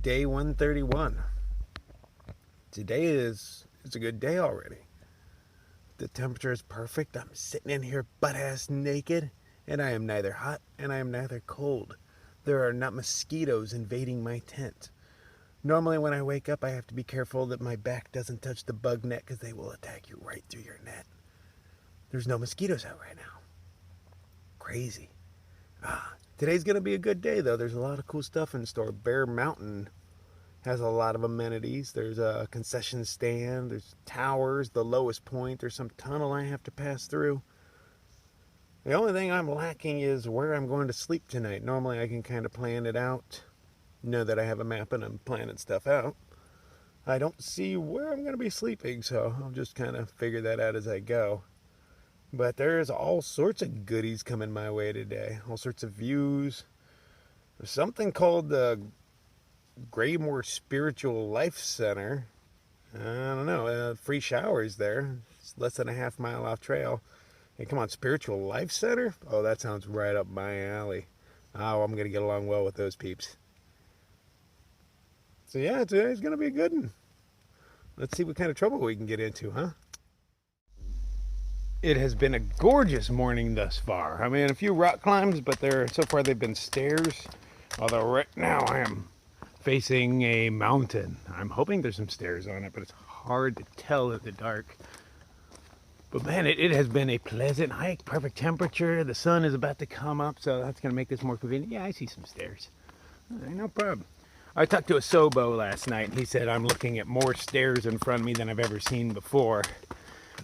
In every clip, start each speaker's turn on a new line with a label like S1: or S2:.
S1: day 131. Today it's a good day already. The temperature is perfect. I'm sitting in here butt-ass naked, and I am neither hot and I am neither cold. There are not mosquitoes invading my tent. Normally when I wake up, I have to be careful that my back doesn't touch the bug net because they will attack you right through your net. There's no mosquitoes out right now. Crazy. Today's going to be a good day, though. There's a lot of cool stuff in store. Bear Mountain has a lot of amenities. There's a concession stand. There's towers, the lowest point. There's some tunnel I have to pass through. The only thing I'm lacking is where I'm going to sleep tonight. Normally I can kind of plan it out. Know that I have a map and I'm planning stuff out. I don't see where I'm going to be sleeping, so I'll just kind of figure that out as I go. But there's all sorts of goodies coming my way today. All sorts of views. There's something called the Graymore Spiritual Life Center. I don't know. Free showers there. It's less than a half-mile off trail. Hey, come on, Spiritual Life Center? Oh, that sounds right up my alley. Oh, I'm going to get along well with those peeps. So yeah, today's going to be a good one. Let's see what kind of trouble we can get into, huh? It has been a gorgeous morning thus far. I mean, a few rock climbs, but so far they've been stairs. Although right now I am facing a mountain. I'm hoping there's some stairs on it, but it's hard to tell in the dark. But man, it has been a pleasant hike, perfect temperature. The sun is about to come up, so that's going to make this more convenient. Yeah, I see some stairs. No problem. I talked to a Sobo last night, and he said I'm looking at more stairs in front of me than I've ever seen before.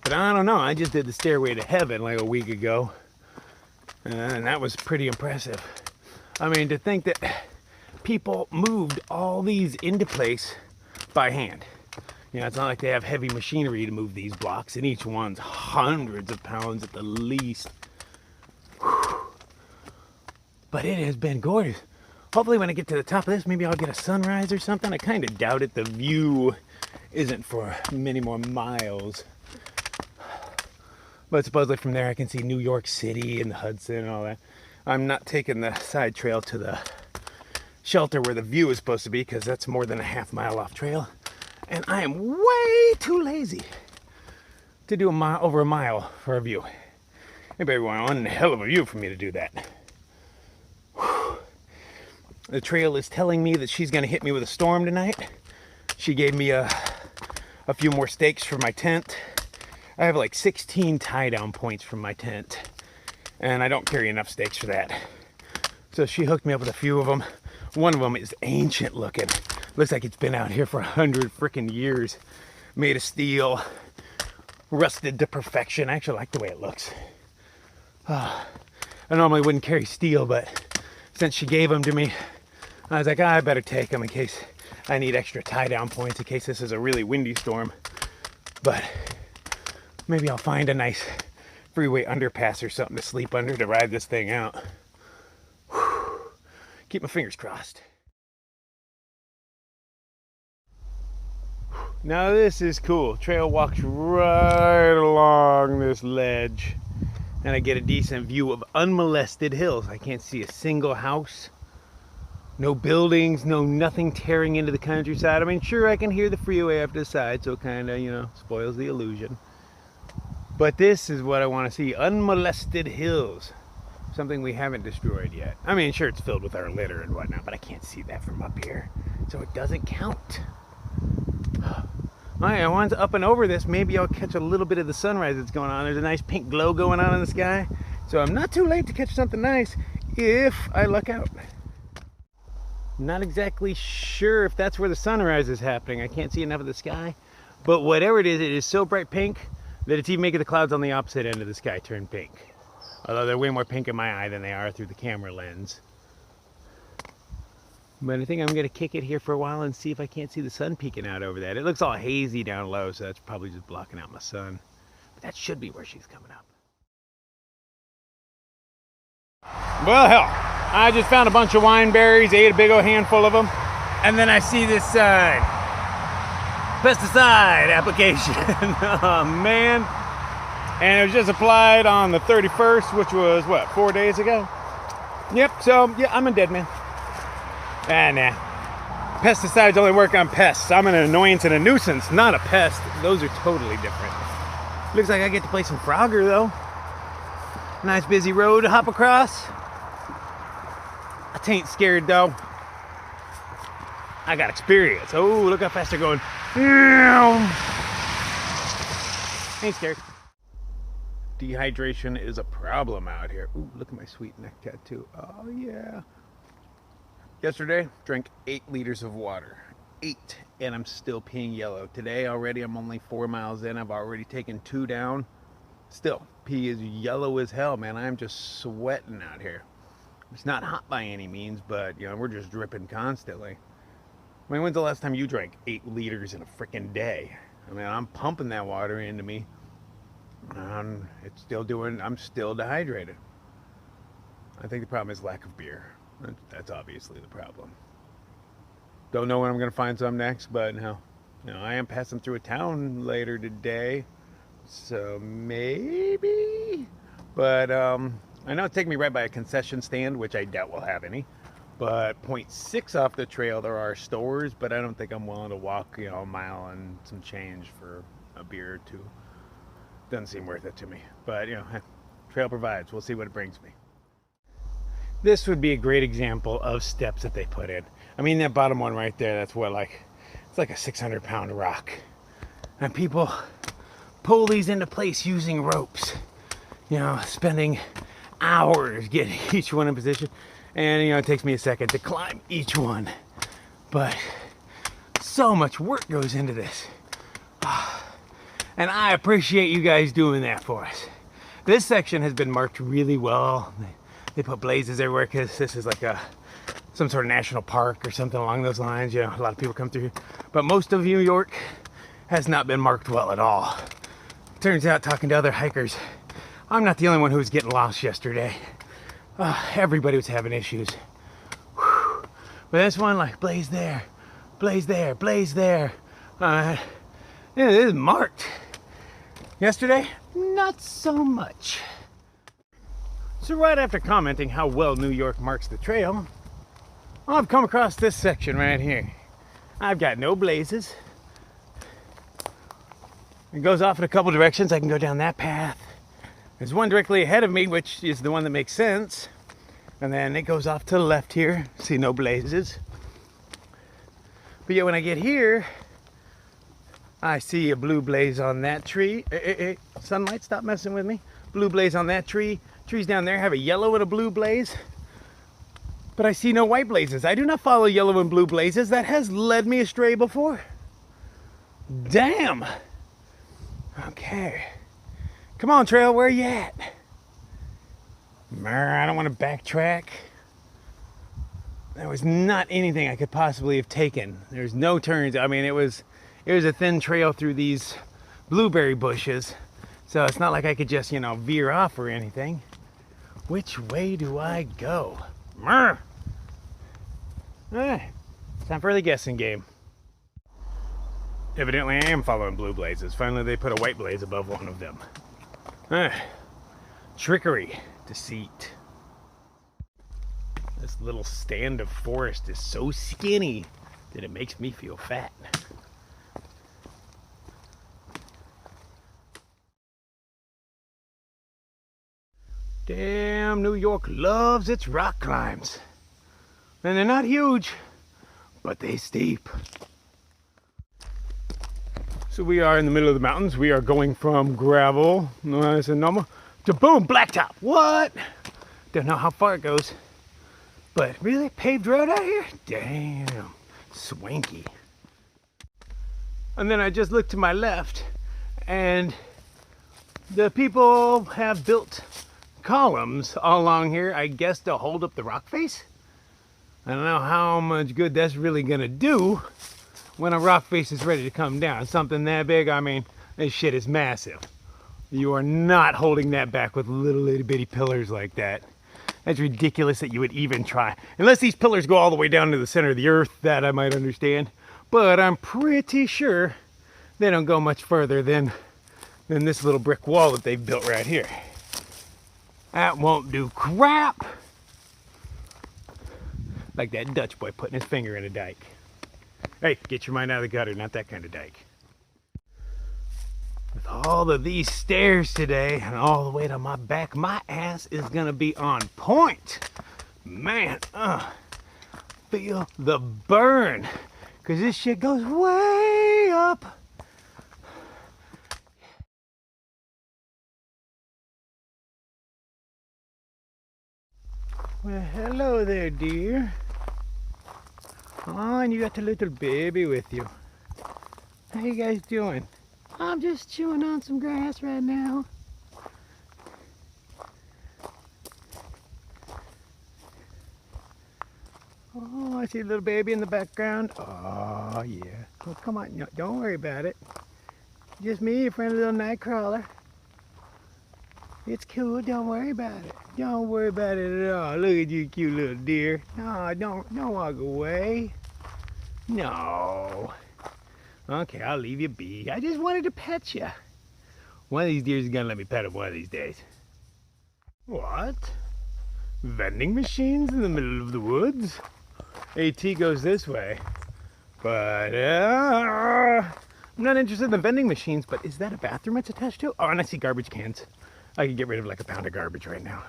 S1: But I don't know, I just did the Stairway to Heaven like a week ago, and that was pretty impressive. I mean, to think that people moved all these into place by hand. You know, it's not like they have heavy machinery to move these blocks, and each one's hundreds of pounds at the least. Whew. But it has been gorgeous. Hopefully when I get to the top of this, maybe I'll get a sunrise or something. I kind of doubt it. The view isn't for many more miles. But supposedly from there I can see New York City and the Hudson and all that. I'm not taking the side trail to the shelter where the view is supposed to be because that's more than a half-mile off trail. And I am way too lazy to do over a mile for a view. Hey, baby, one hell of a view for me to do that. Whew. The trail is telling me that she's going to hit me with a storm tonight. She gave me a few more stakes for my tent. I have like 16 tie-down points from my tent, and I don't carry enough stakes for that. So she hooked me up with a few of them. One of them is ancient looking. Looks like it's been out here for 100 freaking years. Made of steel, rusted to perfection. I actually like the way it looks. I normally wouldn't carry steel, but since she gave them to me, I was like, I better take them in case I need extra tie-down points in case this is a really windy storm. But maybe I'll find a nice freeway underpass or something to sleep under to ride this thing out. Whew. Keep my fingers crossed. Now this is cool. Trail walks right along this ledge, and I get a decent view of unmolested hills. I can't see a single house. No buildings, nothing tearing into the countryside. I mean, sure, I can hear the freeway up to the side, so it kind of, you know, spoils the illusion. But this is what I want to see. Unmolested hills. Something we haven't destroyed yet. I mean, sure, it's filled with our litter and whatnot, but I can't see that from up here. So it doesn't count. Alright, once up and over this, maybe I'll catch a little bit of the sunrise that's going on. There's a nice pink glow going on in the sky. So I'm not too late to catch something nice if I luck out. Not exactly sure if that's where the sunrise is happening. I can't see enough of the sky. But whatever it is so bright pink that it's even making the clouds on the opposite end of the sky turn pink. Although they're way more pink in my eye than they are through the camera lens. But I think I'm going to kick it here for a while and see if I can't see the sun peeking out over that. It looks all hazy down low, so that's probably just blocking out my sun. But that should be where she's coming up. Well, hell, I just found a bunch of wine berries, ate a big old handful of them, and then I see this sign. Pesticide application. Oh, man. And it was just applied on the 31st, which was, what, 4 days ago? Yep, so, yeah, I'm a dead man. Nah. Pesticides only work on pests. I'm an annoyance and a nuisance, not a pest. Those are totally different. Looks like I get to play some Frogger though. Nice busy road to hop across. I ain't scared though. I got experience. Oh, look how fast they're going. Ain't scared. Dehydration is a problem out here. Ooh, look at my sweet neck tattoo. Oh yeah. Yesterday, drank 8 liters of water. 8, and I'm still peeing yellow. Today already, I'm only 4 miles in. I've already taken 2 down. Still, pee is yellow as hell, man. I'm just sweating out here. It's not hot by any means, but you know, we're just dripping constantly. I mean, when's the last time you drank 8 liters in a freaking day? I mean, I'm pumping that water into me. It's still doing, I'm still dehydrated. I think the problem is lack of beer. That's obviously the problem. Don't know when I'm going to find some next, but no. You know, I am passing through a town later today, so maybe. But I know it's taking me right by a concession stand, which I doubt will have any. But 0.6 off the trail, there are stores, but I don't think I'm willing to walk, you know, a mile and some change for a beer or two. Doesn't seem worth it to me. But, you know, trail provides. We'll see what it brings me. This would be a great example of steps that they put in. I mean, that bottom one right there, that's what, like, it's like a 600-pound rock. And people pull these into place using ropes. You know, spending hours getting each one in position. And, you know, it takes me a second to climb each one. But so much work goes into this. And I appreciate you guys doing that for us. This section has been marked really well. They put blazes everywhere because this is like some sort of national park or something along those lines. You know, a lot of people come through here. But most of New York has not been marked well at all. Turns out, talking to other hikers, I'm not the only one who was getting lost yesterday. Everybody was having issues. Whew. But this one, like, blaze there, blaze there, blaze there. Yeah, it is marked. Yesterday, not so much. So right after commenting how well New York marks the trail, I've come across this section right here. I've got no blazes. It goes off in a couple directions. I can go down that path. There's one directly ahead of me, which is the one that makes sense. And then it goes off to the left here. See, no blazes. But yet when I get here, I see a blue blaze on that tree. Hey, sunlight, stop messing with me. Blue blaze on that tree. Trees down there have a yellow and a blue blaze. But I see no white blazes. I do not follow yellow and blue blazes. That has led me astray before. Damn. Okay. Come on, trail, where you at? I don't want to backtrack. There was not anything I could possibly have taken. There's no turns. I mean, it was a thin trail through these blueberry bushes. So it's not like I could just, you know, veer off or anything. Which way do I go? Time for the guessing game. Evidently I am following blue blazes. Finally they put a white blaze above one of them. Trickery, deceit. This little stand of forest is so skinny that it makes me feel fat. Damn, New York loves its rock climbs. And they're not huge, but they steep. So we are in the middle of the mountains. We are going from gravel, nice and normal, to boom, blacktop. What? Don't know how far it goes. But really, paved road out here? Damn, swanky. And then I just looked to my left, and the people have built columns all along here, I guess, to hold up the rock face. I don't know how much good that's really gonna do when a rock face is ready to come down. Something that big, I mean, this shit is massive. You are not holding that back with little itty bitty pillars like that. That's ridiculous that you would even try. Unless these pillars go all the way down to the center of the earth, that I might understand. But I'm pretty sure they don't go much further than this little brick wall that they've built right here. That won't do crap. Like that Dutch boy putting his finger in a dike. Hey, get your mind out of the gutter, not that kind of dike. With all of these stairs today and all the weight on my back, my ass is gonna be on point. Man, feel the burn, because this shit goes way up. Well, hello there, dear. Oh, and you got the little baby with you. How you guys doing? I'm just chewing on some grass right now. Oh, I see a little baby in the background. Oh, yeah. Oh, come on. No, don't worry about it. Just me, your friendly little nightcrawler. It's cool. Don't worry about it. Don't worry about it at all. Look at you, cute little deer. No, don't walk away. No. Okay, I'll leave you be. I just wanted to pet you. One of these deers is gonna let me pet him one of these days. What? Vending machines in the middle of the woods? AT goes this way. But, I'm not interested in the vending machines, but is that a bathroom it's attached to? Oh, and I see garbage cans. I could get rid of like a pound of garbage right now.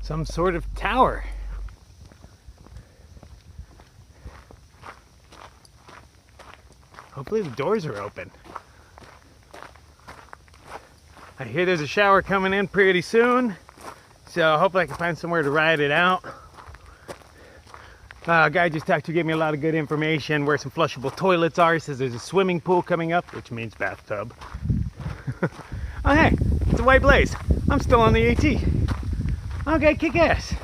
S1: Some sort of tower. Hopefully the doors are open. I hear there's a shower coming in pretty soon, so hopefully I can find somewhere to ride it out. A guy just talked to gave me a lot of good information where some flushable toilets are. He says there's a swimming pool coming up, which means bathtub. Oh hey, it's a white blaze. I'm still on the AT. Okay, kick ass.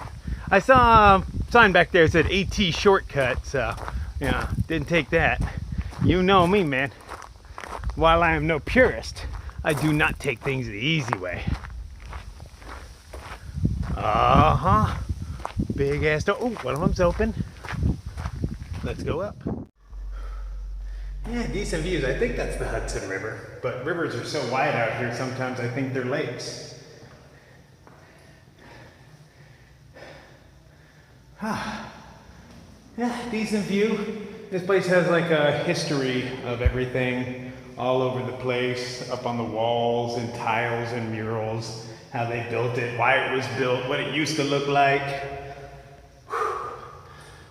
S1: I saw a sign back there that said AT shortcut, so yeah, didn't take that. You know me, man. While I am no purist, I do not take things the easy way. Big ass door. Oh, one of them's open. Let's go up. Yeah, decent views. I think that's the Hudson River. But rivers are so wide out here, sometimes I think they're lakes. Yeah, decent view. This place has like a history of everything all over the place, up on the walls and tiles and murals, how they built it, why it was built, what it used to look like. Whew.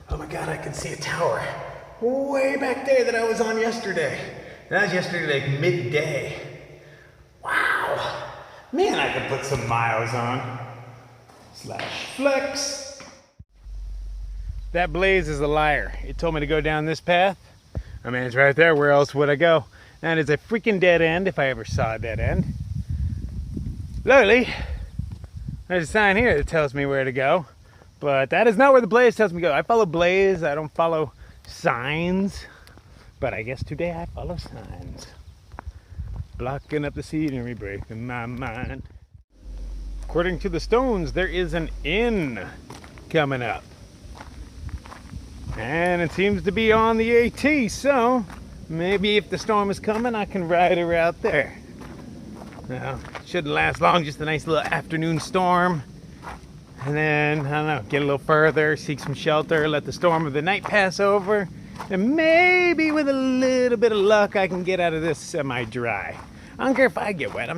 S1: Oh my God, I can see a tower way back there that I was on yesterday. That was yesterday, like midday. Wow. Man, I could put some miles on. /flex. That blaze is a liar. It told me to go down this path. I mean, it's right there. Where else would I go? That is a freaking dead end, if I ever saw a dead end. Luckily, there's a sign here that tells me where to go. But that is not where the blaze tells me to go. I follow blaze. I don't follow signs. But I guess today I follow signs. Blocking up the scenery, breaking my mind. According to the stones, there is an inn coming up. And it seems to be on the AT, so maybe if the storm is coming, I can ride her out there. Now, it shouldn't last long, just a nice little afternoon storm. And then, I don't know, get a little further, seek some shelter, let the storm of the night pass over. And maybe with a little bit of luck, I can get out of this semi-dry. I don't care if I get wet,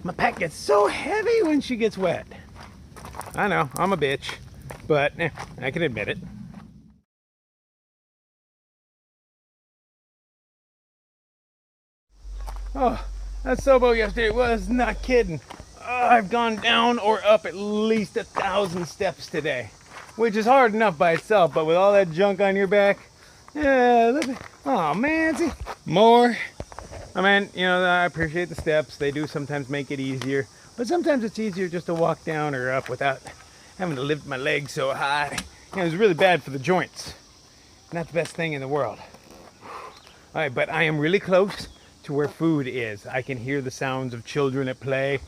S1: my pack gets so heavy when she gets wet. I know, I'm a bitch, but I can admit it. Oh, that Sobo yesterday was not kidding. I've gone down or up at least 1,000 steps today, which is hard enough by itself, but with all that junk on your back, yeah, oh man, see, more. I mean, you know, I appreciate the steps. They do sometimes make it easier, but sometimes it's easier just to walk down or up without having to lift my legs so high. You know, it's really bad for the joints. Not the best thing in the world. All right, but I am really close to where food is. I can hear the sounds of children at play.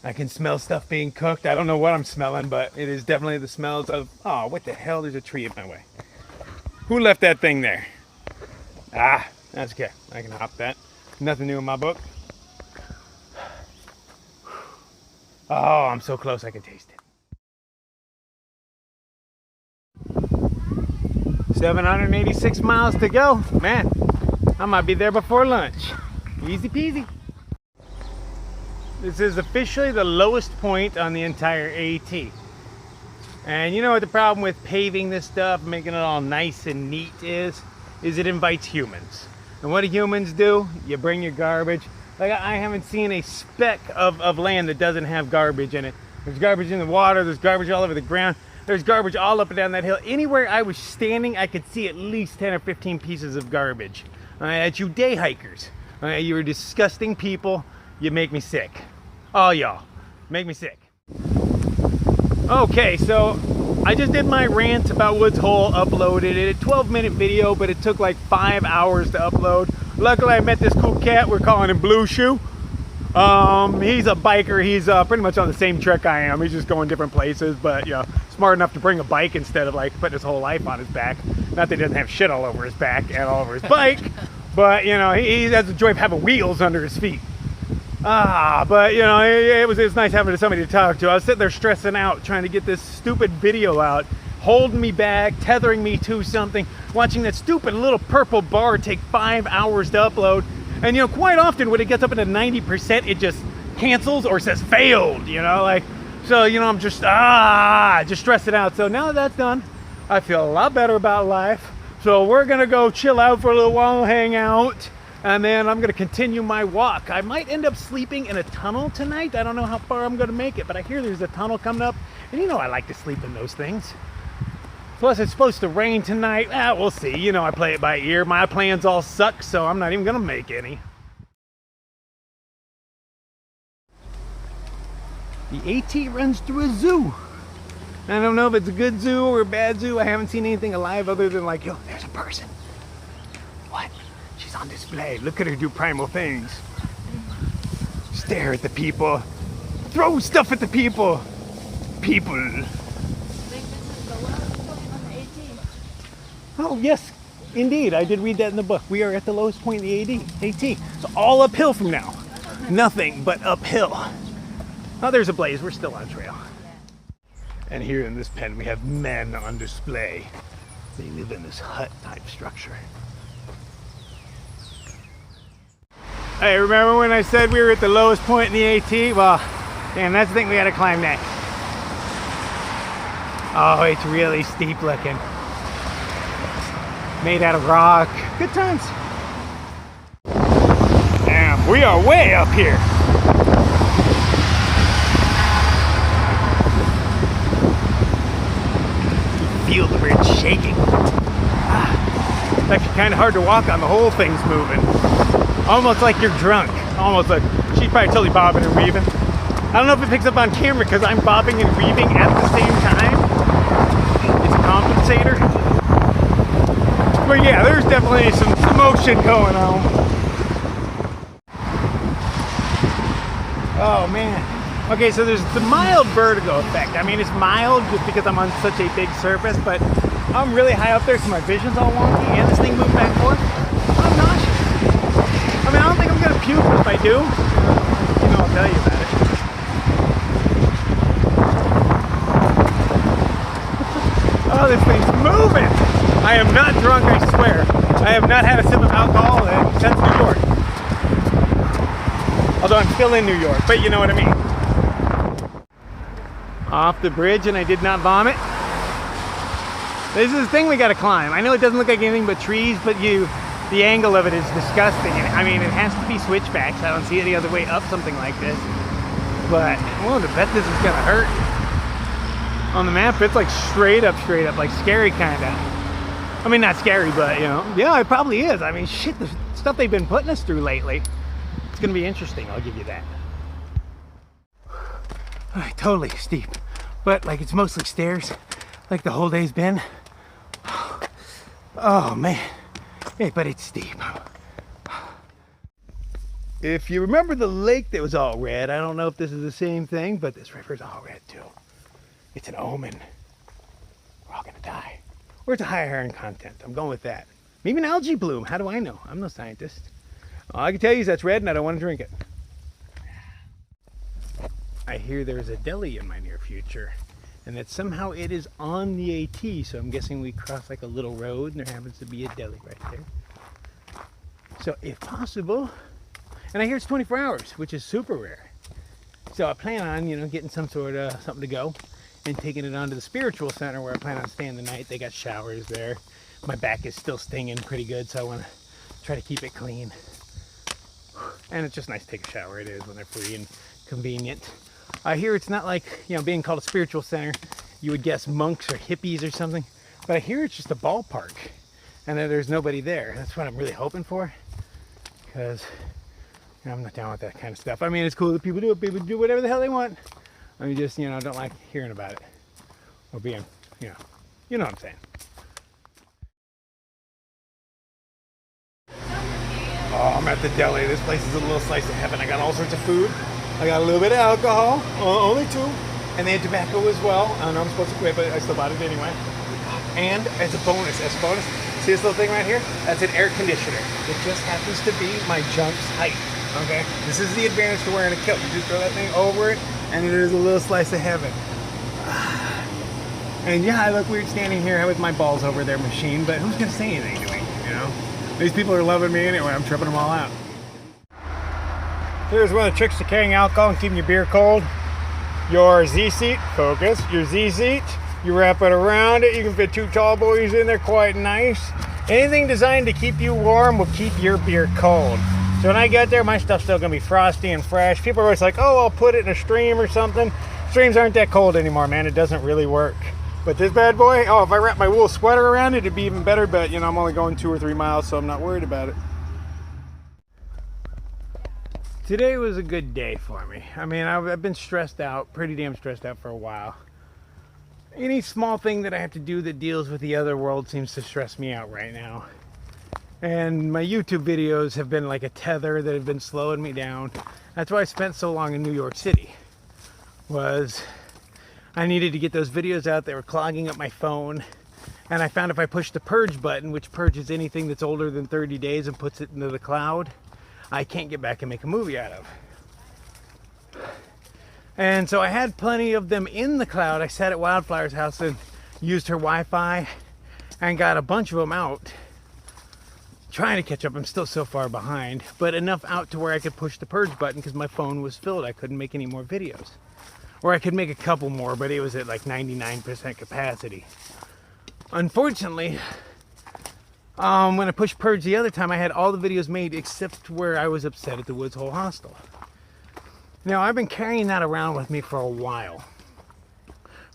S1: I can smell stuff being cooked. I don't know what I'm smelling, but it is definitely the smells of, oh, what the hell? There's a tree in my way. Who left that thing there? Ah, that's okay. I can hop that. Nothing new in my book. Oh, I'm so close I can taste it. 786 miles to go. Man, I might be there before lunch. Easy peasy. This is officially the lowest point on the entire AT. And you know what the problem with paving this stuff, making it all nice and neat is it invites humans. And what do humans do? You bring your garbage. Like, I haven't seen a speck of land that doesn't have garbage in it. There's garbage in the water, there's garbage all over the ground, there's garbage all up and down that hill. Anywhere I was standing, I could see at least 10 or 15 pieces of garbage. At you day hikers. You were disgusting people. You make me sick. All y'all. Make me sick. Okay, so I just did my rant about Woods Hole, uploaded it. A 12-minute video, but it took like 5 hours to upload. Luckily, I met this cool cat. We're calling him Blue Shoe. He's a biker. He's pretty much on the same trek I am. He's just going different places, but you know, smart enough to bring a bike instead of like putting his whole life on his back. Not that he doesn't have shit all over his back and all over his bike, but you know, he has the joy of having wheels under his feet. But you know, it was nice having somebody to talk to. I was sitting there stressing out, trying to get this stupid video out, holding me back, tethering me to something, watching that stupid little purple bar take 5 hours to upload. And you know, quite often when it gets up into 90%, it just cancels or says failed, you know, like, so, you know, I'm just stressing out. So now that that's done, I feel a lot better about life. So we're gonna go chill out for a little while, hang out, and then I'm gonna continue my walk. I might end up sleeping in a tunnel tonight. I don't know how far I'm gonna make it, but I hear there's a tunnel coming up, and you know I like to sleep in those things. Plus it's supposed to rain tonight. We'll see. You know I play it by ear. My plans all suck, so I'm not even gonna make any. The AT runs through a zoo. I don't know if it's a good zoo or a bad zoo. I haven't seen anything alive other than like, yo, there's a person. What? She's on display. Look at her do primal things. Stare at the people. Throw stuff at the people. People. Oh, yes, indeed. I did read that in the book. We are at the lowest point in the AT. So all uphill from now. Nothing but uphill. Oh, there's a blaze. We're still on trail. And here in this pen, we have men on display. They live in this hut-type structure. Hey, remember when I said we were at the lowest point in the AT? Well, damn, that's the thing we gotta climb next. Oh, it's really steep looking. Made out of rock. Good times. Damn, we are way up here. Feel the bridge shaking. It's actually kind of hard to walk on. The whole thing's moving. Almost like you're drunk. Almost like she's probably totally bobbing and weaving. I don't know if it picks up on camera because I'm bobbing and weaving at the same time. It's a compensator. But yeah, there's definitely some motion going on. Oh man. Okay, so there's the mild vertigo effect. I mean, it's mild just because I'm on such a big surface, but I'm really high up there, so my vision's all wonky, and this thing moves back and forth. I'm nauseous. I mean, I don't think I'm gonna puke, but if I do, you know, I'll tell you about it. Oh, this thing's moving! I am not drunk, I swear. I have not had a sip of alcohol since New York. Although I'm still in New York, but you know what I mean. Off the bridge, and I did not vomit. This is the thing we gotta climb. I know it doesn't look like anything but trees, but the angle of it is disgusting. And I mean, it has to be switchbacks. I don't see any other way up something like this. But I'm willing to bet this is gonna hurt. On the map, it's like straight up, like scary kinda. I mean, not scary, but you know, yeah, it probably is. I mean, shit, the stuff they've been putting us through lately. It's gonna be interesting, I'll give you that. Totally steep, but like it's mostly stairs, like the whole day's been. Oh man, hey, but it's steep. If you remember the lake that was all red, I don't know if this is the same thing, but this river's all red too. It's an omen. We're all gonna die. Or it's a high iron content. I'm going with that. Maybe an algae bloom. How do I know? I'm no scientist. All I can tell you is that's red and I don't want to drink it. I hear there's a deli in my near future. and that somehow it is on the AT, so I'm guessing we crossed like a little road and there happens to be a deli right there. So if possible, and I hear it's 24 hours, which is super rare. So I plan on, you know, getting some sort of something to go and taking it on to the spiritual center where I plan on staying the night. They got showers there. My back is still stinging pretty good, so I want to try to keep it clean. And it's just nice to take a shower. It is when they're free and convenient. I hear it's not like, you know, being called a spiritual center, you would guess monks or hippies or something. But I hear it's just a ballpark and that there's nobody there. That's what I'm really hoping for, because you know, I'm not down with that kind of stuff. I mean, it's cool that people do it. People do whatever the hell they want. I mean, just, you know, I don't like hearing about it or being, you know what I'm saying. Oh, I'm at the deli. This place is a little slice of heaven. I got all sorts of food. I got a little bit of alcohol, only 2, and they had tobacco as well. I know I'm supposed to quit, but I still bought it anyway. And as a bonus, see this little thing right here? That's an air conditioner. It just happens to be my jump's height. Okay, this is the advantage to wearing a kilt. You just throw that thing over it, and it is a little slice of heaven. And yeah, I look weird standing here with my balls over their machine, but who's gonna say anything to me? You know, these people are loving me anyway. I'm tripping them all out. Here's one of the tricks to carrying alcohol and keeping your beer cold. Your Z-seat, focus. Your Z-seat, you wrap it around it. You can fit 2 tall boys in there, quite nice. Anything designed to keep you warm will keep your beer cold. So when I get there, my stuff's still gonna be frosty and fresh. People are always like, oh, I'll put it in a stream or something. Streams aren't that cold anymore, man. It doesn't really work. But this bad boy, oh, if I wrap my wool sweater around it, it'd be even better. But, you know, I'm only going 2 or 3 miles, so I'm not worried about it. Today was a good day for me. I mean, I've been stressed out, pretty damn stressed out for a while. Any small thing that I have to do that deals with the other world seems to stress me out right now. And my YouTube videos have been like a tether that have been slowing me down. That's why I spent so long in New York City. Was I needed to get those videos out. They were clogging up my phone. And I found if I push the purge button, which purges anything that's older than 30 days and puts it into the cloud, I can't get back and make a movie out of. And so I had plenty of them in the cloud. I sat at Wildflower's house and used her Wi-Fi and got a bunch of them out. Trying to catch up. I'm still so far behind, but enough out to where I could push the purge button because my phone was filled. I couldn't make any more videos. Or I could make a couple more, but it was at like 99% capacity. Unfortunately, when I pushed purge the other time, I had all the videos made except where I was upset at the Woods Hole Hostel. Now, I've been carrying that around with me for a while.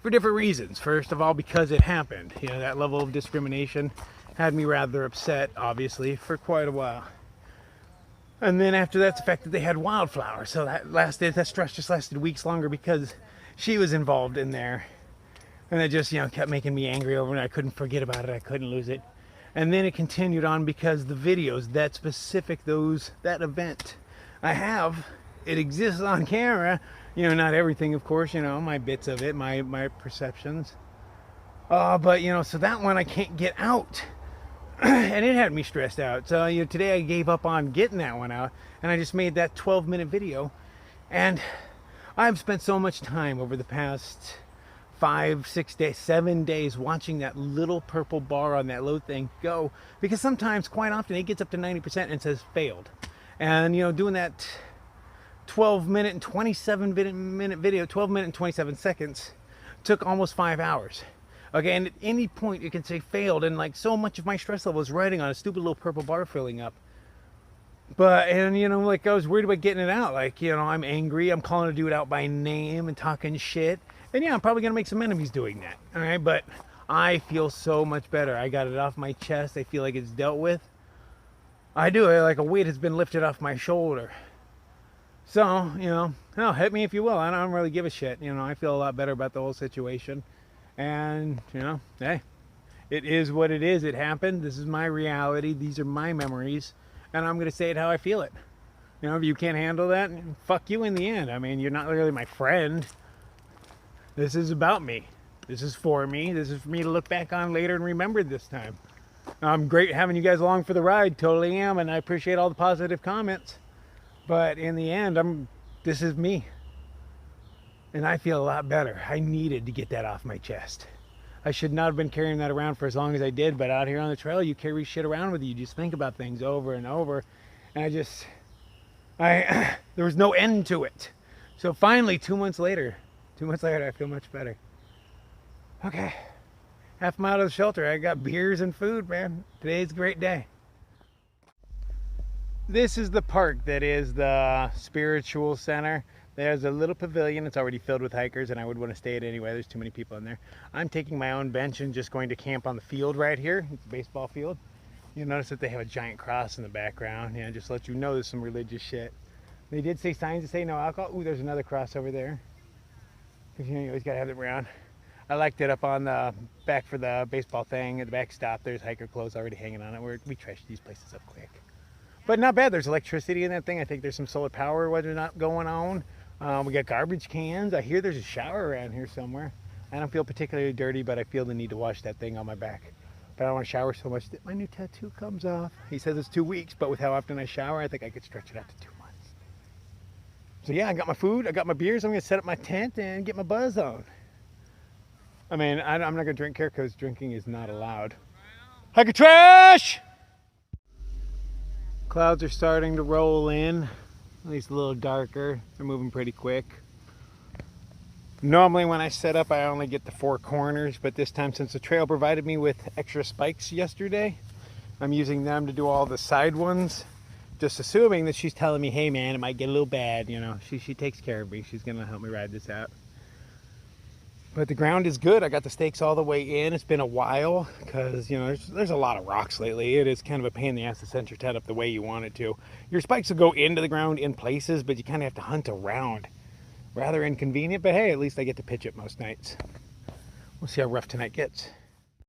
S1: For different reasons. First of all, because it happened. You know, that level of discrimination had me rather upset, obviously, for quite a while. And then after that, the fact that they had Wildflower. So that stress just lasted weeks longer because she was involved in there. And it just, you know, kept making me angry over it. I couldn't forget about it. I couldn't lose it. And then it continued on because the videos, that specific, that event I have, it exists on camera. You know, not everything, of course, you know, my bits of it, my perceptions. But, you know, so that one I can't get out. And it had me stressed out. So, you know, today I gave up on getting that one out. And I just made that 12-minute video. And I've spent so much time over the past 5, 6 days, 7 days watching that little purple bar on that load thing go. Because sometimes, quite often, it gets up to 90% and says failed. And, you know, doing that 12-minute and 27-minute video, 12 minutes and 27 seconds, took almost 5 hours. Okay, and at any point it can say failed, and like so much of my stress level is riding on a stupid little purple bar filling up. But, and you know, like I was worried about getting it out. Like, you know, I'm angry, I'm calling a dude out by name and talking shit. And yeah, I'm probably gonna make some enemies doing that. Alright, but I feel so much better. I got it off my chest, I feel like it's dealt with. I do, like a weight has been lifted off my shoulder. So, you know, hell, hit me if you will. I don't really give a shit. You know, I feel a lot better about the whole situation. And, you know, hey, it is what it is. It happened. This is my reality. These are my memories. And I'm going to say it how I feel it. You know, if you can't handle that, fuck you in the end. I mean, you're not really my friend. This is about me. This is for me. This is for me to look back on later and remember this time. I'm great having you guys along for the ride. Totally am. And I appreciate all the positive comments. But in the end, this is me. And I feel a lot better. I needed to get that off my chest. I should not have been carrying that around for as long as I did, but out here on the trail, you carry shit around with you. You just think about things over and over. And there was no end to it. So finally, 2 months later, I feel much better. Okay, half a mile to the shelter. I got beers and food, man. Today's a great day. This is the park that is the spiritual center. There's a little pavilion. It's already filled with hikers, and I would want to stay it anyway. There's too many people in there. I'm taking my own bench and just going to camp on the field right here. It's a baseball field. You'll notice that they have a giant cross in the background. Yeah, just let you know there's some religious shit. They did say signs that say no alcohol. Ooh, there's another cross over there. Because you always gotta have them around. I liked it up on the back for the baseball thing. At the back stop, there's hiker clothes already hanging on it. We trash these places up quick. But not bad. There's electricity in that thing. I think there's some solar power, whether or not going on. We got garbage cans. I hear there's a shower around here somewhere. I don't feel particularly dirty, but I feel the need to wash that thing on my back. But I don't want to shower so much that my new tattoo comes off. He says it's 2 weeks, but with how often I shower, I think I could stretch it out to 2 months. So yeah, I got my food, I got my beers. I'm gonna set up my tent and get my buzz on. I mean, I'm not gonna drink here because drinking is not allowed. Hiker trash! Clouds are starting to roll in, at least a little darker. They're moving pretty quick. Normally when I set up, I only get the 4 corners, but this time, since the trail provided me with extra spikes yesterday, I'm using them to do all the side ones, just assuming that she's telling me, hey man, it might get a little bad, you know. She takes care of me. She's gonna help me ride this out. But the ground is good. I got the stakes all the way in. It's been a while because, you know, there's a lot of rocks lately. It is kind of a pain in the ass to set your tent up the way you want it to. Your spikes will go into the ground in places, but you kind of have to hunt around. Rather inconvenient, but hey, at least I get to pitch it most nights. We'll see how rough tonight gets.